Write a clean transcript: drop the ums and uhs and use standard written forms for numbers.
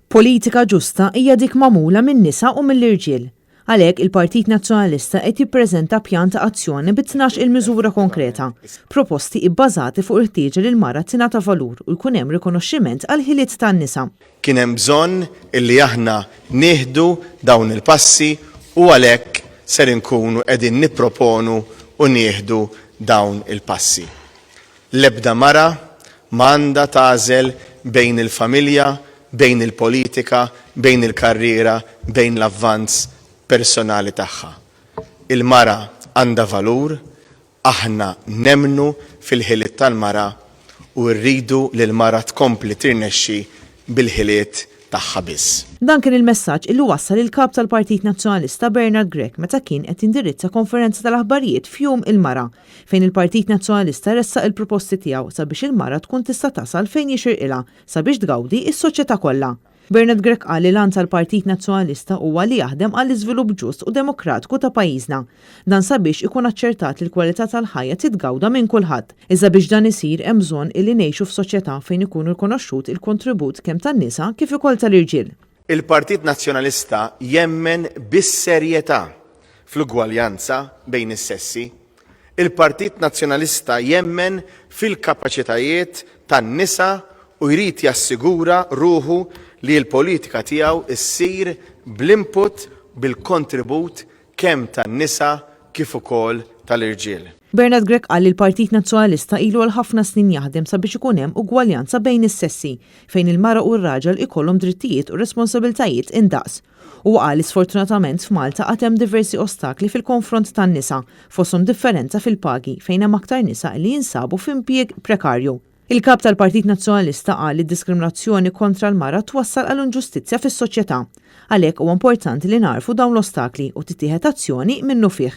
Politika ġusta hija dik magħmula min-nisa u mill-irġiel. Għalhekk il-Partit Nazzjonalista qed jippreżenta pjan ta' azzjoni bi 12 il-miżura konkreta, proposti bbażati fuq il-ħtieġa li l-mara tingħata valur u jkun hemm rikonoxximent għal ħiliet tan-nisa. Kien hemm bżonn illi aħna nieħdu dawn il-passi u għalhekk ser inkunu qegħdin nipproponu u nieħdu dawn il-passi. L-ebda mara m'għandha tagħżel bejn il-familja, bejn il-politika, bejn il-karriera, bejn l-avvanz personali tagħha. Il-mara għandha valur, aħna nemnu fil-ħiliet tal-mara u rridu li l-mara tkompli tirnexxi bil-ħiliet tagħha biss. Dan kien il-messaġġ illi wassal il-kap tal-Partit Nazzjonalista Grech meta kien qed indirizza konferenza tal-aħbarijiet f'jum il-mara fejn il-Partit Nazzjonalista ressaq il-proposti tiegħu sabiex il-mara tkun tista' tasal fejn jixirqilha sabiex tgawdi s-soċjetà kollha. Grech qal li l-għan tal-Partit Nazzjonalista huwa li jaħdem għall iżvilupp ġust u demokratiku ta' pajjiżna. Dan sabiex ikun aċċertat li l-kwalità tal-ħajja titgawda minn kulħadd. Iżda biex dan isir hemm bżonn illi ngħixu f'soċjetà fejn ikunu rikonoxxut il-kontribut kemm tan-nisa kif ukoll tal-irġiel. Il-Partit Nazzjonalista jemmen bis-serjetà fl-ugwaljanza bejn is-sessi. Il-Partit Nazzjonalista jemmen fil-kapaċitajiet tan-nisa u jrid jassigura ruħu li l-politika tiegħu issir bl-input bil-kontribut kemm tan-nisa kif ukoll tal-irġiel. Grech qal li l-Partit Nazzjonalista ilu għal ħafna snin jaħdem sabiex ikun hemm ugwaljanza bejn is-sessi fejn il-mara u r-raġel ikollhom drittijiet u responsabiltajiet indaqs. U qal li sfortunatament f'Malta għad hemm diversi ostakli fil-konfront tan-nisa fosthom differenza fil-pagi fejn hemm aktar nisa li jinsabu f'impjieg prekarju. Il-kap tal-Partit Nazzjonalista qal li d-diskriminazzjoni kontra l-mara twassal għal inġustizzja fis-soċjetà. Għalhekk huwa importanti li narfu dawn l-ostakli u tittieħed azzjoni minnu fih.